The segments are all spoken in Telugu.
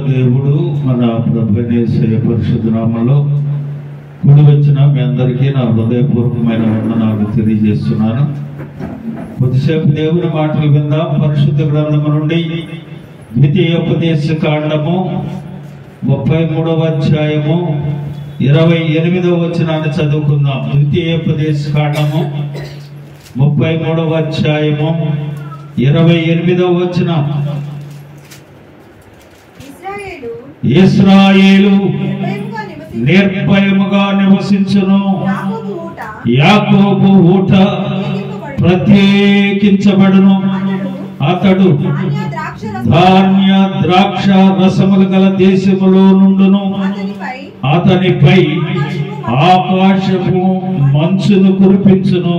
దేవుడు మన ప్రభువైన యేసయ్య పరిశుద్ధ నామములో కూడి వచ్చిన మీ అందరికీ నా హృదయపూర్వకమైన వందనాలు తెలియజేస్తున్నాను. కొద్దిసేపు దేవుని మాటలు విందాం. పరిశుద్ధ గ్రంథము నుండి ద్వితీయోపదేశ కాండము 33వ అధ్యాయము 28వ వచనాన్ని చదువుకుందాం. ద్వితీయోపదేశ కాండము 33వ అధ్యాయము 28వ వచనం. ఇశ్రాయేలు నిర్భయముగా నివసించును, యాకోబు ఊట ప్రత్యేకించబడును. అతడు ధాన్య ద్రాక్ష రసములు గల దేశములో నుండును. అతనిపై ఆకాశపు మంచును కురిపించును.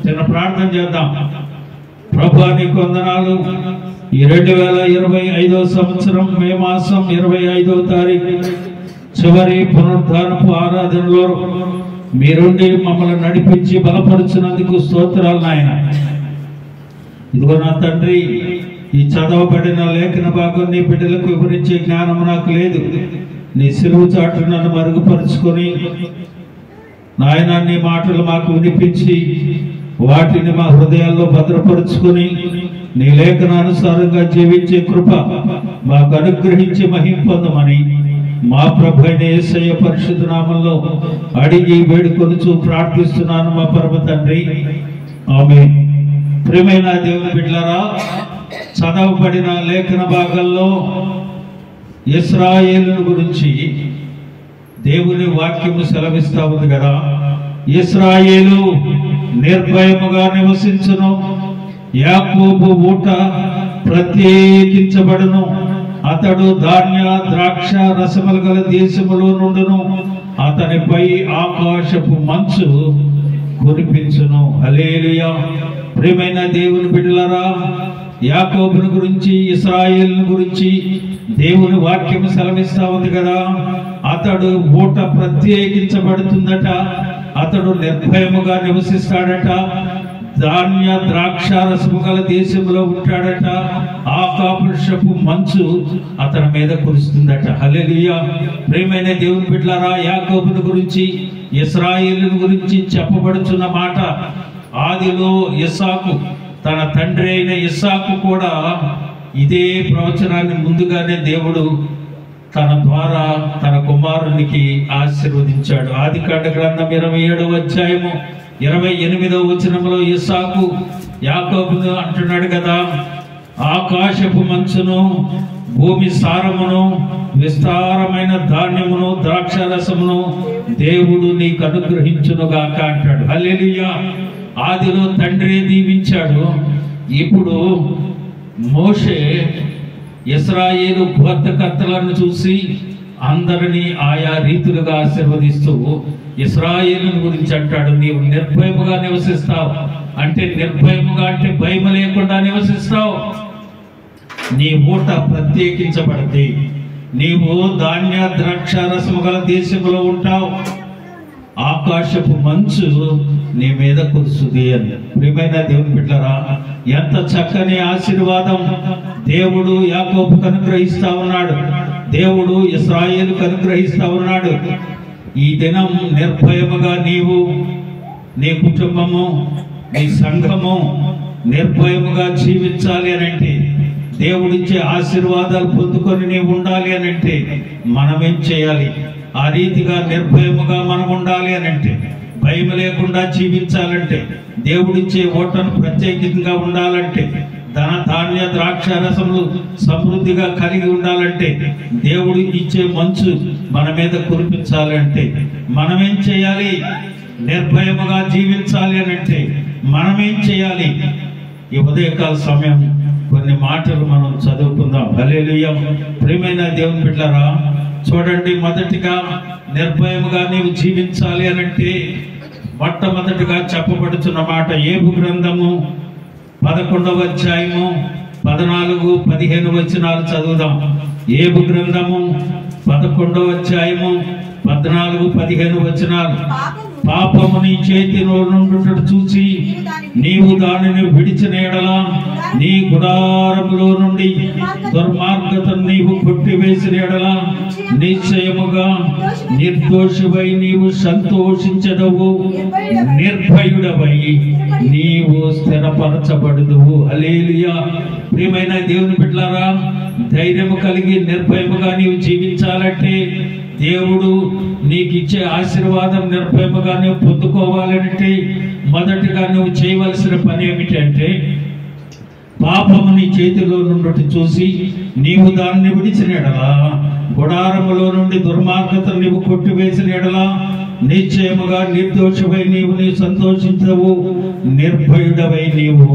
చిన్న ప్రార్థన చేద్దాం. ప్రభువా నీకు వందనాలు. ఈ 2025వ సంవత్సరం మే మాసం 25వ తారీఖు చివరి పునరుద్ధానపు ఆరాధనలో మీరుండి మమ్మల్ని నడిపించి బలపరుచినందుకు స్తోత్రాలు నాయన. ఇదిగో నా తండ్రి, ఈ చదవబడిన లేఖన భాగం నీ బిడ్డలకు వివరించే జ్ఞానం నాకు లేదు. నీ సిలువ చాటు నన్ను మరుగుపరుచుకొని నాయన నీ మాటలు మాకు వినిపించి వాటిని మా హృదయాల్లో భద్రపరుచుకొని నీ లేఖనానుసారంగా జీవించే కృప మాకు అనుగ్రహించి మహిమ పొందమని మా ప్రభువైన యేసయ్య పరిశుద్ధ నామములో అడిగి వేడుకొనుచు ప్రార్థిస్తున్నాను మా పరమ తండ్రి, ఆమేన్. ప్రియమైన దేవుని బిడ్డలారా, చదవబడిన లేఖన భాగంలో ఇశ్రాయేలు గురించి దేవుని వాక్యము సెలవిస్తా ఉంది కదా. ఇశ్రాయేలు నిర్భయముగా నివసించును, యాకోబు ఊట ప్రత్యేకించబడును. అతడు ధాన్య ద్రాక్ష రసములు గల దేశములో నుండును. అతనిపై ఆకాశపు మంచు కురిపించును. హల్లెలూయా. ప్రియమైన దేవుని బిడ్డలారా, యాకోబుని గురించి ఇశ్రాయేలుని గురించి దేవుని వాక్యం సెలవిస్తా ఉంది కదా. అతడు ఊట ప్రత్యేకించబడుతుందట. అతడు నిర్భయముగా నివసిస్తాడట. ధాన్య ద్రాక్ష రసము గల దేశంలో ఉంటాడట. ఆకాశపు మంచు అతని మీద కురుస్తుందట. హల్లెలూయా. ప్రియమైన దేవుని బిడ్డలారా, యాకోబుని గురించి ఇశ్రాయేలుని గురించి చెప్పబడుచున్న మాట, ఆదిలో ఇస్సాకు తన తండ్రి అయిన ఇస్సాకు కూడా ఇదే ప్రవచనాన్ని ముందుగానే దేవుడు తన ద్వారా తన కుమారునికి ఆశీర్వదించాడు. ఆదికాండ గ్రంథం 27వ అధ్యాయము 28వ వచనంలో ఇస్సాకు యాకోబును అంటున్నాడు కదా, ఆకాశపు మంచును, భూమి సారమును, విస్తారమైన ధాన్యమును, ద్రాక్షరసమును దేవుడు నీకు అనుగ్రహించునుగాక అంటాడు. హల్లెలూయా. ఆదిలో తండ్రి దీవించాడు. ఇప్పుడు మోషే ఇశ్రాయేలు గోత్రకర్తలను చూసి అందరినీ ఆయా రీతులుగా ఆశీర్వదిస్తూ ఇశ్రాయేలు గురించి అంటాడు, నీవు నిర్భయముగా నివసిస్తావు. అంటే నిర్భయముగా అంటే భయం లేకుండా నివసిస్తావు. నీ ఊట ప్రత్యేకించబడింది. నీవు ధాన్య ద్రాక్ష రసము గల దేశంలో ఉంటావు. ఆకాశపు మంచు నీ మీద కురుస్తుంది అని. ప్రియమైన దేవుని బిడ్డలారా, ఎంత చక్కని ఆశీర్వాదం దేవుడు యాకోబుకు అనుగ్రహిస్తా ఉన్నాడు. దేవుడు ఇశ్రాయేలుకు అనుగ్రహిస్తా ఉన్నాడు. ఈ దినం నిర్భయముగా నీవు, నీ కుటుంబము, నీ సంఘము నిర్భయముగా జీవించాలి అనంటే, దేవుడిచ్చే ఆశీర్వాదాలు పొందుకొని నీవు ఉండాలి అనంటే మనమేం చేయాలి? ఆ రీతిగా నిర్భయముగా మనం ఉండాలి అనంటే, భయం లేకుండా జీవించాలంటే, దేవుడిచ్చే ఓటను ప్రత్యేకంగా ఉండాలంటే, ధాన్య ద్రాక్ష రసములు సమృద్ధిగా కలిగి ఉండాలంటే, దేవుడు ఇచ్చే మంచు మన మీద కురిపించాలంటే మనమేం చేయాలి? నిర్భయముగా జీవించాలి అనంటే మనమేం చేయాలి? ఈ ఉదయకాల సమయం కొన్ని మాటలు మనం చదువుకుందాం. హల్లెలూయా. ప్రియమైన దేవుని బిడ్డలారా, చూడండి, మొదటిగా నిర్భయముగా నీవు జీవించాలి అనంటే మొట్టమొదటిగా చెప్పబడుతున్న మాట ఏబు గ్రంథము 11వ అధ్యాయము 14, 15 వచనాలు చదువుదాం. ఏబు గ్రంథము 11వ అధ్యాయము 14, 15 వచనాలు. పాపము నీ చేతిలో నుండి చూసి నీవు దానిని విడిచిన ఎడల నీ గుడారములో నుండి దుర్మార్గతను నీవు కొట్టివేసిన ఎడల నిశ్చయముగా నిర్దోషివై నీవు సంతోషించదవు, నిర్భయుడవై నీవు స్థిరపరచబడుదువు. హల్లెలూయా. ప్రియమైన దేవుని బిడ్డలారా, ధైర్యము కలిగి నిర్భయముగా నీవు జీవించాలంటే, దేవుడు నీకు ఇచ్చే ఆశీర్వాదం నిర్భయముగా నువ్వు పొందుకోవాలంటే మొదటిగా నువ్వు చేయవలసిన పని ఏమిటంటే, పాపము నీ చేతిలో నుండి చూసి నీవు దాన్ని విడిచిన ఎడలా, గుడారములో నుండి దుర్మార్గతను నీవు కొట్టివేసిన ఎడలా నిశ్చయముగా నిర్దోషమై నీవు సంతోషించవు, నిర్భయుడవై నీవు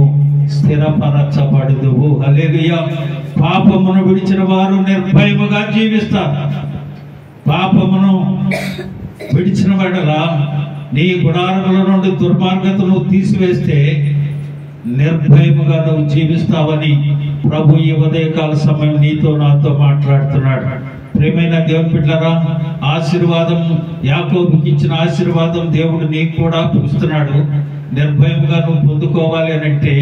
స్థిరపరచబడుదువు. హల్లెలూయా. పాపమును విడిచిన వారు నిర్భయముగా జీవిస్తారు. పాపమును విడిచిన వాడలా నీ గుడారముల నుండి దుర్మార్గతను తీసివేస్తే నిర్భయముగా నువ్వు జీవిస్తావని ప్రభు ఈ ఉదయకాల సమయం నీతో నాతో మాట్లాడుతున్నాడు. ప్రియమైన దేవుని బిడ్డలారా, ఆశీర్వాదం, యాకోబుకి ఇచ్చిన ఆశీర్వాదం దేవుడు నీకు కూడా ఇస్తున్నాడు. నిర్భయముగా నువ్వు పొందుకోవాలి అని అంటే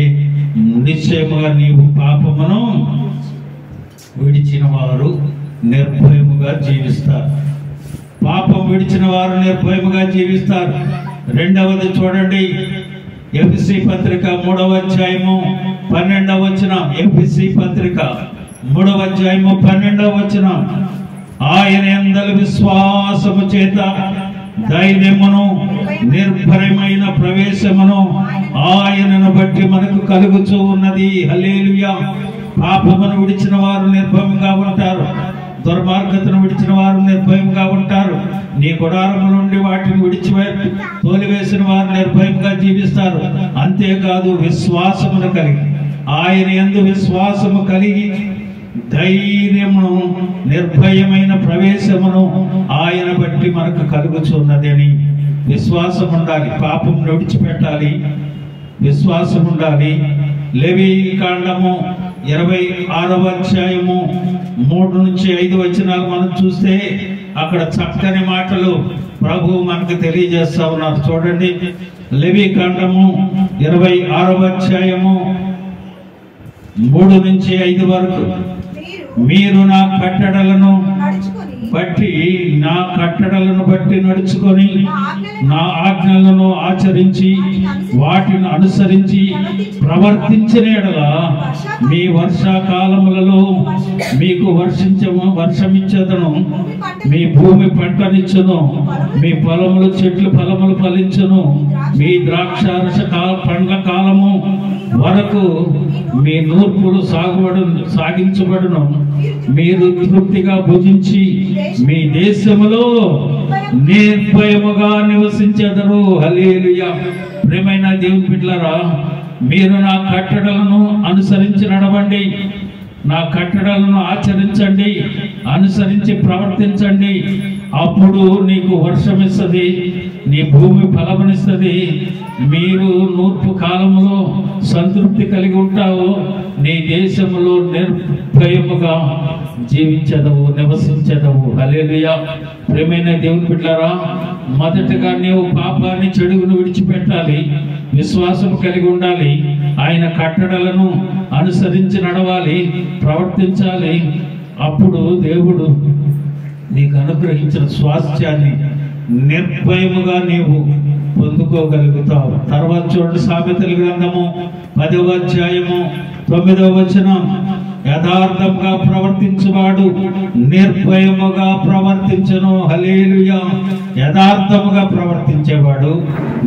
నిశ్చయముగా నీవు పాపమును విడిచిన వారు నిర్భయముగా జీవిస్తారు. పాపం విడిచిన వారు నిర్భయముగా జీవిస్తారు. రెండవది చూడండి, ఎఫెసీ పత్రిక 3వ అధ్యాయము 12వ వచనం. ఎఫెసీ పత్రిక 3వ అధ్యాయము 12వ వచనం. ఆయన యందలి విశ్వాసము చేత ధైర్యమును నిర్భయమైన ప్రవేశమును ఆయనను బట్టి మనకు కలుగుచూ ఉన్నది. హల్లెలూయా. పాపమును విడిచిన వారు నిర్భయంగా ఉంటారు. దుర్మార్గతను విడిచిన వారు నిర్భయంగా ఉంటారు. నీ గుడారము నుండి వాటిని తోలివేసిన వారు నిర్భయంగా జీవిస్తారు. అంతేకాదు, విశ్వాసమును కలిగి, ఆయన యందు విశ్వాసము కలిగి ధైర్యమును నిర్భయమైన ప్రవేశమును ఆయన బట్టి మనకు కలుగుచున్నది అని విశ్వాసం ఉండాలి. పాపం విడిచిపెట్టాలి, విశ్వాసం ఉండాలి. లేవీ కాండము 26వ అధ్యాయము 3 నుంచి 5 వచనాలు మనం చూస్తే అక్కడ చక్కని మాటలు ప్రభు మనకు తెలియజేస్తా ఉన్నారు. చూడండి, లేవీ కాండము 26వ అధ్యాయము 3 నుంచి 5 వరకు. మీరు నా కట్టడలను బట్టి నడుచుకొని నా ఆజ్ఞలను ఆచరించి వాటిని అనుసరించి ప్రవర్తించిన యెడల మీ వర్షాకాలములలో మీకు వర్షమిచ్చేదను, మీ భూమి పంటనిచ్చును, మీ పొలములు చెట్లు ఫలములు ఫలించును, మీ ద్రాక్షారస పండ్ల కాలము వరకు మీ నూర్పులు సాగించబడును, మీరు తృప్తిగా భుజించి మీ దేశములో నిర్భయముగా నివసించెదరు. హల్లెలూయా. ప్రియమైన దేవుని బిడ్డలారా, మీరు నా కట్టడలను అనుసరించి నడవండి, నా కట్టడలను ఆచరించండి, అనుసరించి ప్రవర్తించండి. అప్పుడు నీకు వర్షమిస్తుంది, నీ భూమి ఫలమునిస్తుంది, మీరు నూర్పు కాలములో సంతృప్తి కలిగి ఉంటావు, నీ దేశములో నిర్భయముగా జీవించదవు, నివసించదవు. హల్లెలూయా. ప్రియమైన దేవుని బిడ్డలారా, మొదటగా నీవు పాపాన్ని, చెడుగును విడిచిపెట్టాలి, విశ్వాసం కలిగి ఉండాలి, ఆయన కట్టడలను అనుసరించి నడవాలి, ప్రవర్తించాలి. అప్పుడు దేవుడు నీకు అనుగ్రహించిన స్వాస్థ్యాన్ని నిర్భయముగా నీవు పొందుకోగలుగుతావు. తర్వాత చూడండి, సామెతల గ్రంథము 10వ అధ్యాయము 9వ వచనం. యథార్థంగా ప్రవర్తించువాడు నిర్భయముగా ప్రవర్తించును. హల్లెలూయా. యథార్థముగా ప్రవర్తించేవాడు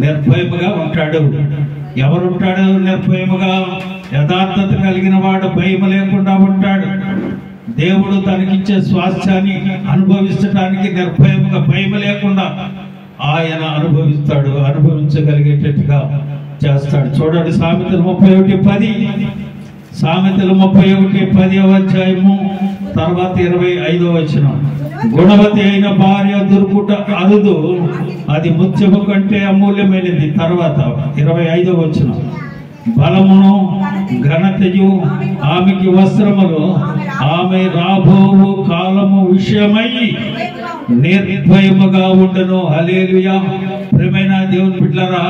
నిర్భయముగా ఉంటాడు. ఎవరుంటాడు నిర్భయముగా? యథార్థత కలిగిన వాడు భయం లేకుండా ఉంటాడు. దేవుడు తనకిచ్చే స్వాస్థ్యాన్ని అనుభవించడానికి నిర్భయముగా, భయం లేకుండా ఆయన అనుభవించగలిగేటట్టుగా చేస్తాడు. చూడండి, సామెతలు 31:10. సామెతలు 31:10వ అధ్యాయము తర్వాత 25వ వచనం. గుణవతి అయిన భార్య దొరుకుట అరుదు, అది ముత్యము కంటే అమూల్యమైనది. తర్వాత 25వ వచనం. బలమును ఘనతయు ఆమెకి వస్త్రములు, ఆమె రాబోవు కాలము విషయమై నిర్భయముగా ఉండను. హల్లెలూయా. ప్రియమైన దేవుని బిడ్డలారా,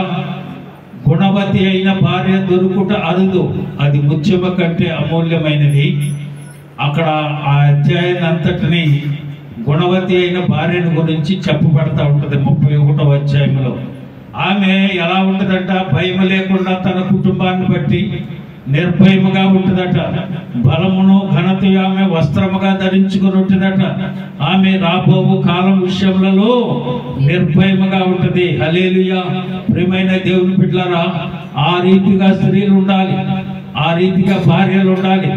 గుణవతి అయిన భార్య దొరుకుట అరుదు, అది ముత్యము కంటే అమూల్యమైనది. అక్కడ ఆ అధ్యాయాన్ని అంతటిని గుణవతి అయిన భార్యను గురించి చెప్పబడతా ఉంటుంది 31వ అధ్యాయంలో. ఆమె ఎలా ఉంటుందంట, భయం లేకుండా తన కుటుంబాన్ని బట్టి నిర్భయముగా ఉంటుందట. బలమును ఘనతయు ఆమె వస్త్రముగా ధరించుకుని ఉంటుందట. ఆమె రాబోవు కాలం విషయములలో నిర్భయముగా ఉంటుంది. హల్లెలూయా. ప్రియమైన దేవుని బిడ్డలారా, ఆ రీతిగా స్త్రీలు ఉండాలి, ఆ రీతిగా భార్యలు ఉండాలి.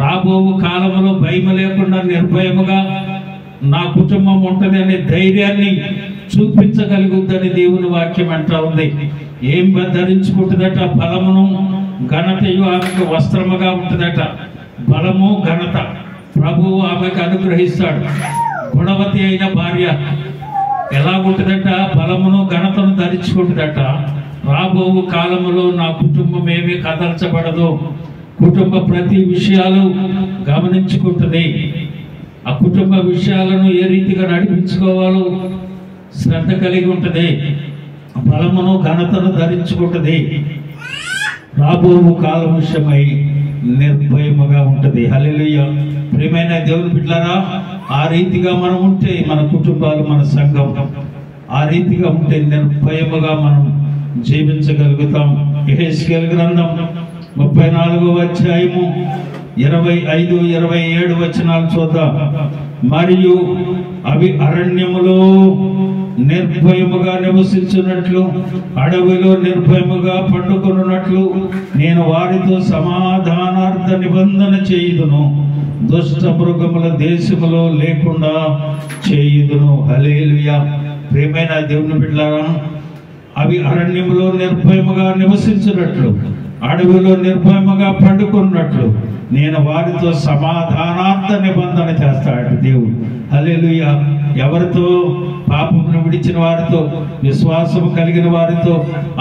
రాబోవు కాలంలో భయం లేకుండా నిర్భయముగా నా కుటుంబం ఉంటది అనే ధైర్యాన్ని చూపించగలుగుద్దని దేవుని వాక్యం అంటా ఉంది. ఏం ధరించుకుంటుందట, బలమును ఘనతయు ఆమెకు వస్త్రముగా ఉంటుందట. బలము ఘనత ప్రభువు ఆమెకు అనుగ్రహిస్తాడు. గుణవతి అయిన భార్య ఎలా ఉంటుందట, బలమును ఘనతను ధరించుకుంటుందట. రాబోవు కాలములో నా కుటుంబం ఏమీ కదల్చబడదు, కుటుంబ ప్రతి విషయాలు గమనించుకుంటుంది. ఆ కుటుంబ విషయాలను ఏ రీతిగా నడిపించుకోవాలో శ్రద్ధ కలిగి ఉంటుంది. బలమును ఘనతను ధరించుకుంటుంది. రాబోవు కాలం విషయమై నిర్భయముగా ఉంటుంది. హల్లెలూయా. ప్రియమైన దేవుని బిడ్డలారా, ఆ రీతిగా మనం ఉంటే మన కుటుంబాలు, మన సంఘం ఆ రీతిగా ఉంటే నిర్భయముగా మనం జీవించగలుగుతాం. యెహెజ్కేలు గ్రంథం 34వ అధ్యాయము 25, 27 వచనాలు చూద్దాం. మరియు అవి అరణ్యములో నిర్భయముగా నివసించున్నట్లు, అడవిలో నిర్భయముగా పండుకొనున్నట్లు నేను వారితో సమాధానార్థ నిబంధన చేయుదును, దుష్ట మృగముల దేశములో లేకుండా చేయుదును. హల్లెలూయా. ప్రియమైన దేవుని బిడ్డలారా, అవి అరణ్యములో నిర్భయముగా నివసించున్నట్లు, అడవిలో నిర్భయముగా పండుకున్నట్లు నేను వారితో సమాధానార్థ నిబంధన చేస్తాడు దేవుడు. హల్లెలూయా. ఎవరితో? పాపమును విడిచిన వారితో, విశ్వాసము కలిగిన వారితో,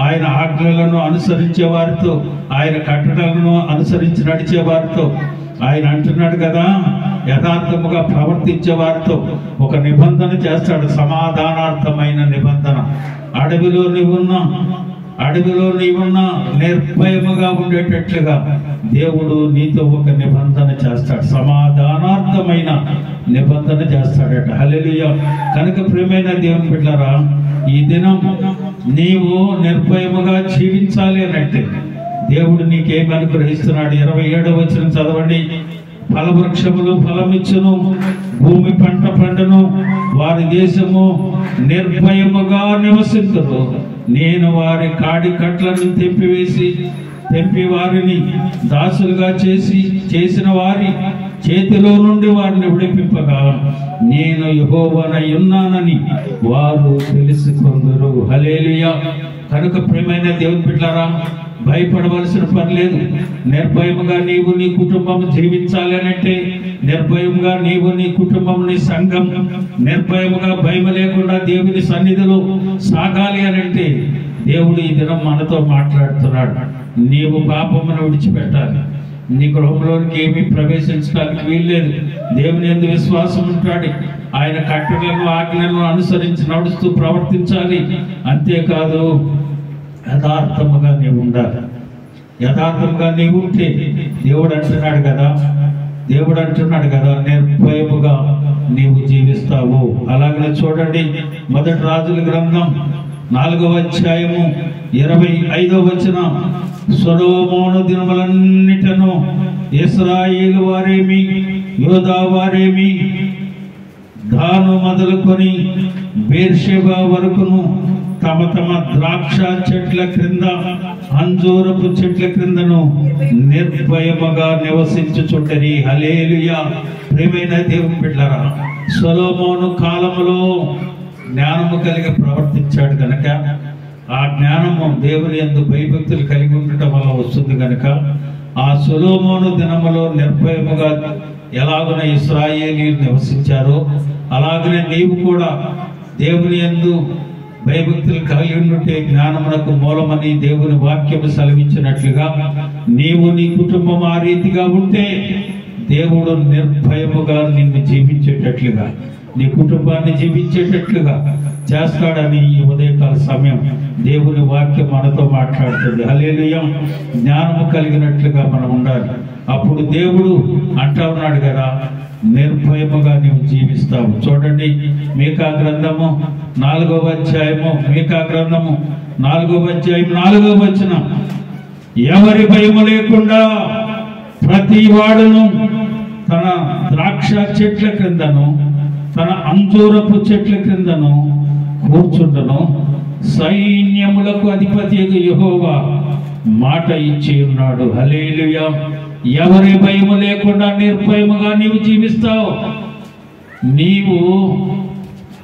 ఆయన ఆజ్ఞలను అనుసరించే వారితో, ఆయన కట్టడలను అనుసరించి నడిచే వారితో. ఆయన అంటున్నాడు కదా, యథార్థముగా ప్రవర్తించే వారితో ఒక నిబంధన చేస్తాడు, సమాధానార్థమైన నిబంధన. అడవిలో నీవున్నా నిర్భయముగా ఉండేటట్లుగా దేవుడు నీతో ఒక నిబంధన చేస్తాడు, సమాధానార్థమైన నిబంధన చేస్తాడట. హల్లెలూయా. కనుక ప్రియమైన దేవుని బిడ్డలారా, ఈ దినం నీవు నిర్భయముగా జీవించాలి అనంటే దేవుడు నీకేమి అనుగ్రహిస్తున్నాడు. 27వ వచనం చదవండి. ఫలవృక్షములు ఫలమిచ్చును, భూమి పంట పండును, వారి దేశము నిర్భయముగా నివసింతురు. నేను వారి కాడి కట్లను తెంపి వారిని దాసులుగా చేసిన వారి చేతిలో నుండి వారిని విడిపింపగా నేను యెహోవానై ఉన్నానని వారు తెలుసుకొందురు. హల్లెలూయా. కనుక ప్రియమైన దేవుని బిడ్డలారా, భయపడవలసిన పని లేదు. నిర్భయముగా నీవు నీ కుటుంబం జీవించాలి అనంటే, నిర్భయంగా నీవు నీ కుటుంబం, నీ సంఘం నిర్భయముగా భయం లేకుండా దేవుని సన్నిధిలో సాగాలి అనంటే దేవుడు ఈ దినం మనతో మాట్లాడుతున్నాడు. నీవు పాపమును విడిచిపెట్టాలి. నీ గృహంలోనికి ఏమీ ప్రవేశించడానికి వీల్లేదు. దేవుని యందు విశ్వాసం ఉంటాడు. ఆయన కట్టడలను ఆజ్ఞలను అనుసరించి నడుస్తూ ప్రవర్తించాలి. అంతేకాదు, యథార్థముగా నీవు ఉండాలి. యథార్థముగా నీవు ఉంటే దేవుడు అంటున్నాడు కదా, నిర్భయముగా నీవు జీవిస్తావు. అలాగనే చూడండి, మొదటి రాజుల గ్రంథం 4వ అధ్యాయము 25వ వచనం. సొలొమోను దినములన్నిటను ఇశ్రాయేలు వారేమి, యోధా వారేమి, దాను మొదలుకొని బేర్షెబా వరకును తమ తమ ద్రాక్ష చెట్ల క్రింద, అంజూరపు చెట్ల క్రిందను నిర్భయముగా నివసించుచుండరి. హల్లెలూయా. ప్రియమైన దేవుని బిడ్డలారా, సొలొమోను కాలములో జ్ఞానము కలిగి ప్రవర్తించాడు గనక, ఆ జ్ఞానము దేవుని యందు భయభక్తులు కలిగి ఉండటం వల్ల వస్తుంది గనక, ఆ సొలొమోను దినములో నిర్భయముగా ఎలాగున ఇశ్రాయేలీయులు నివసించారో అలాగనే నీవు కూడా దేవుని యందు భయభక్తులు కలిగి ఉంటే జ్ఞానమునకు మూలమని దేవుని వాక్యము సెలవించినట్లుగా నీవు నీ కుటుంబం ఆ రీతిగా ఉంటే దేవుడు నిర్భయముగా నిన్ను జీవించేటట్లుగా, నీ కుటుంబాన్ని జీవించేటట్లుగా చేస్తాడని ఈ ఉదయకాల సమయం దేవుని వాక్యం మనతో మాట్లాడుతుంది. హల్లెలూయా. జ్ఞానము కలిగినట్లుగా మనం ఉండాలి. అప్పుడు దేవుడు అంటా ఉన్నాడు కదా, నిర్భయముగా నీవు జీవిస్తావు. చూడండి, మీకా గ్రంథము 4వ అధ్యాయము, మీకా గ్రంథము 4వ అధ్యాయం 4వ వచనం, ఎవరి భయము లేకుండా ప్రతి వాడును తన ద్రాక్ష చెట్ల క్రిందను తన అంజూరపు చెట్ల క్రిందను కూర్చుండను, సైన్యములకు అధిపతి యెహోవా మాట ఇచ్చి ఉన్నాడు. హల్లెలూయా. ఎవరి భయము లేకుండా నిర్భయముగా నీవు జీవిస్తావు. నీవు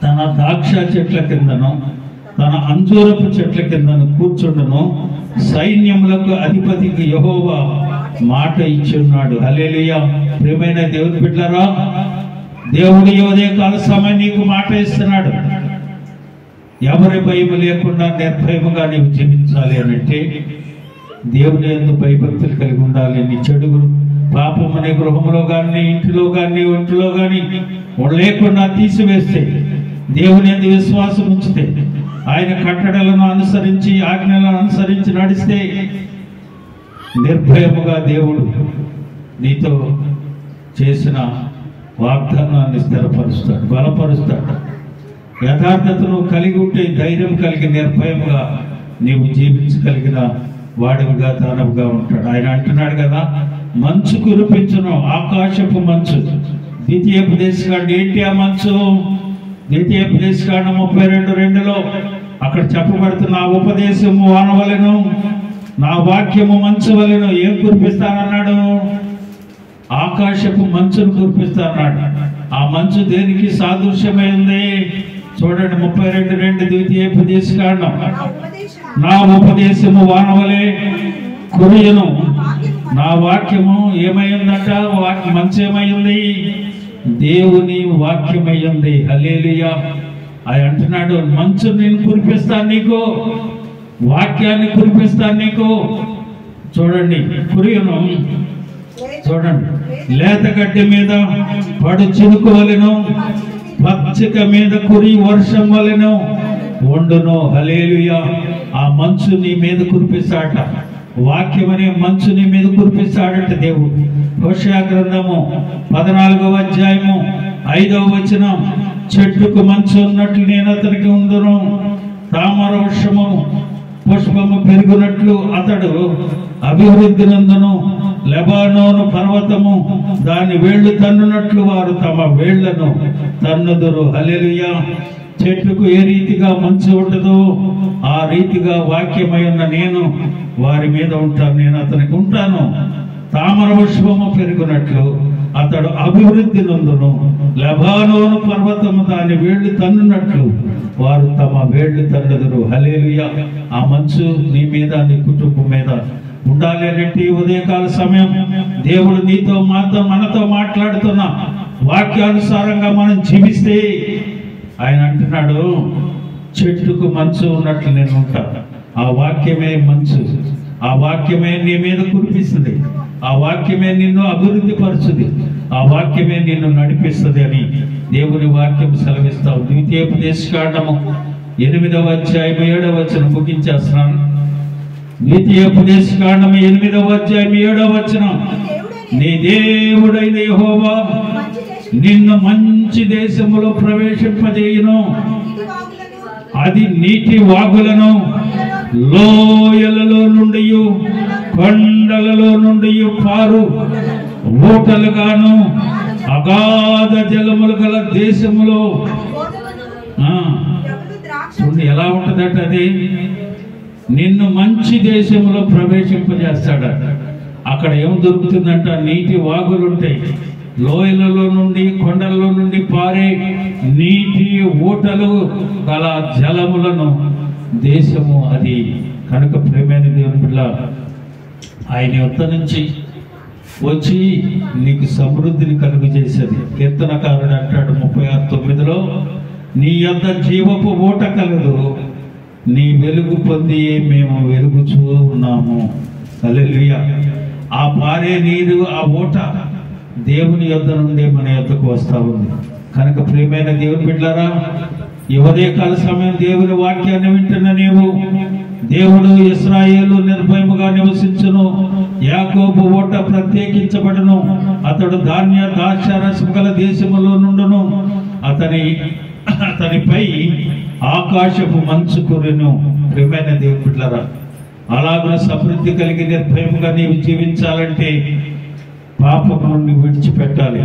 తన ద్రాక్ష చెట్ల కిందను తన అంజూరపు చెట్ల కిందను కూర్చుండను, సైన్యములకు అధిపతికి యెహోవా మాట ఇచ్చి ఉన్నాడు. హల్లెలూయా. ప్రియమైన దేవుని బిడ్డలారా, దేవుడు ఈ ఉదయకాల సమయం నీకు మాట ఇస్తున్నాడు. ఎవరి భయం లేకుండా నిర్భయముగా నీవు జీవించాలి అనంటే దేవుని యందు భయభక్తులు కలిగి ఉండాలి. నీ చెడుగులు పాపం అనే గృహంలో కానీ ఇంటిలో కానీ ఒంటిలో కానీ లేకుండా తీసివేస్తే, దేవుని యందు విశ్వాసం ఉంచితే, ఆయన కట్టడలను అనుసరించి ఆజ్ఞలను అనుసరించి నడిస్తే నిర్భయముగా దేవుడు నీతో చేసిన వాగ్దానాన్ని స్థిరపరుస్తాడు, బలపరుస్తాడు. యథార్థతను కలిగి ఉంటే ధైర్యం కలిగి నిర్భయముగా నీవు జీవించగలిగిన వాడివిగా దానవుగా ఉంటాడు. ఆయన అంటున్నాడు కదా, మంచు కురిపించును, ఆకాశపు మంచు. ద్వితీయోపదేశకాండం ఏంటి ఆ మంచు? ద్వితీయోపదేశకాండం 32:2లో అక్కడ చెప్పబడుతున్న ఆ ఉపదేశము వానవలెను, నా వాక్యము మంచు వలెను. ఏం కురిపిస్తానన్నాడు? ఆకాశపు మంచును కురిపిస్తానన్నాడు. ఆ మంచు దేనికి సాదృశ్యమై ఉంది? చూడండి, 32:2 ద్వితీయోపదేశకాండం. నా ఉపదేశము వానవలే కురియను, నా వాక్యము ఏమైందట? మంచు ఏమైంది? దేవుని వాక్యమయ్యింది. హల్లెలూయా. ఆయన అంటున్నాడు, మంచు నేను కురిపిస్తాను నీకు, వాక్యాన్ని కురిపిస్తాను నీకు. చూడండి, కురియను. చూడండి, లేత గడ్డి మీద పడు చినుకు వలెను, పచ్చిక మీద కురి వర్షం వలెను వండును. హల్లెలూయా. ఆ మంచు నీ మీద కురిపిస్తాడట. వాక్యం అనే మంచు నీ మీద కురిపిస్తాడట దేవుడు. హోషేయ గ్రంథము 14వ అధ్యాయము 5వ వచనం, చెట్టుకు మంచు ఉన్నట్లు నేను అతనికి ఉందును, తామర వృక్షము పుష్పము పెరుగునట్లు అతడు అభివృద్ధి నందును, లెబానోను పర్వతము దాని వేళ్లు తన్నునట్లు వారు తమ వేళ్లను తన్నుదురు. హల్లెలూయా. చెట్టుకు ఏ రీతిగా మంచు ఉంటుందో ఆ రీతిగా వాక్యమై ఉన్న నేను వారి మీద ఉంటాను, నేను అతనికి ఉంటాను. తామర పుష్పము పెరుగునట్లు అతడు అభివృద్ధి నందును, లెబానోను పర్వతము దాని వేళ్లు తన్నునట్లు వారు తమ వేళ్లు తన్నుదురు. హల్లెలూయా. ఆ మంచు నీ మీద, నీ కుటుంబం మీద ఉండాలి అంటే ఉదయకాల సమయం దేవుడు నీతో మనతో మాట్లాడుతున్న వాక్యానుసారంగా మనం జీవిస్తే, ఆయన అంటున్నాడు, చెట్టుకు మంచు ఉన్నట్లు నేను ఉంటాను. ఆ వాక్యమే మంచు, ఆ వాక్యమే నీ మీద కురిపిస్తుంది, ఆ వాక్యమే నిన్ను అభివృద్ధి పరుచుది, ఆ వాక్యమే నిన్ను నడిపిస్తుంది అని దేవుని వాక్యం సెలవిస్తావు. ద్వితీయోపదేశకాండము 8వ అధ్యాయం 7వ వచనం ముగించేస్తున్నాను. ద్వితీయోపదేశకాండము 8వ అధ్యాయం 7వ వచనం, నీ దేవుడైన యెహోవా నిన్ను మంచి దేశములో ప్రవేశింపజేయును, అది నీటి వాగులను లోయలలో నుండి కొండలలో నుండి పారు ఊటలుగాను అగాధ జలములు గల దేశములో. చూడండి ఎలా ఉంటుందట, అది నిన్ను మంచి దేశంలో ప్రవేశింపజేస్తాడట. అక్కడ ఏం దొరుకుతుందంట? నీటి వాగులు ఉంటాయి, లోయలలో నుండి కొండలలో నుండి పారే నీటి ఊటలు గల జలములను దేశము అది. కనుక ప్రియమైన దేవుని బిడ్డ, ఆయన యొద్ద నుంచి వచ్చి నీకు సమృద్ధిని కలుగు చేసేది. కీర్తనకారుడు అంటాడు 36:9లో, నీ యొద్ద జీవపు ఊట కలదు, నీ వెలుగు పొంది మేము వెలుగుచూ ఉన్నాము. హల్లెలూయా. ఆ పారే నీరు, ఆ ఊట దేవుని యొద్ద నుండి మన యొద్దకు వస్తా ఉంది. కనుక ప్రియమైన దేవుని బిడ్డలారా, ఈ ఉదయకాల సమయం దేవుని వాక్యాన్ని వింటున్న నీవు, దేవుడు ఇశ్రాయేలు నిర్భయముగా నివసించును, యాకోబు ఓట ప్రత్యేకించబడును, అతడు ధాన్య ద్రాక్షారసము గల దేశములో నుండును, అతనిపై ఆకాశపు మంచు కురిను. ప్రియమైన దేవుని బిడ్డలారా, అలాగే సమృద్ధి కలిగి నిర్భయముగా నీవు జీవించాలంటే పాపము నుండి విడిచిపెట్టాలి,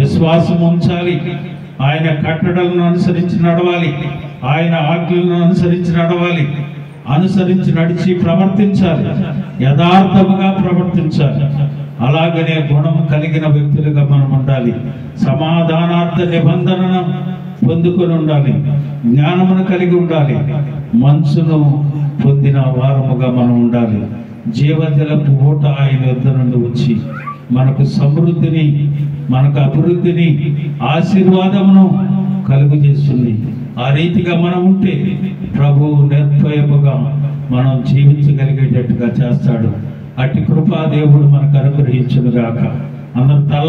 విశ్వాసం ఉంచాలి, ఆయన కట్టడలను అనుసరించి నడవాలి, ఆయన ఆజ్ఞలను అనుసరించి నడవాలి, అనుసరించి నడిచి ప్రవర్తించాలి, యథార్థముగా ప్రవర్తించాలి. అలాగనే గుణం కలిగిన వ్యక్తులుగా మనం ఉండాలి. సమాధానార్థ నిబంధనను పొందుకొని ఉండాలి, జ్ఞానమును కలిగి ఉండాలి, మనసును పొందిన వారముగా మనం ఉండాలి. జీవజలపు ఊట ఆయన వద్ద నుండి వచ్చి మనకు సమృద్ధిని, మనకు అభివృద్ధిని, ఆశీర్వాదమును కలుగు చేస్తుంది. ఆ రీతిగా మనం ఉంటే ప్రభువు నిర్భయముగా మనం జీవించగలిగేటట్టుగా చేస్తాడు. అట్టి కృపా దేవుడు మనకు అనుగ్రహించునుగాక. అందరూ తల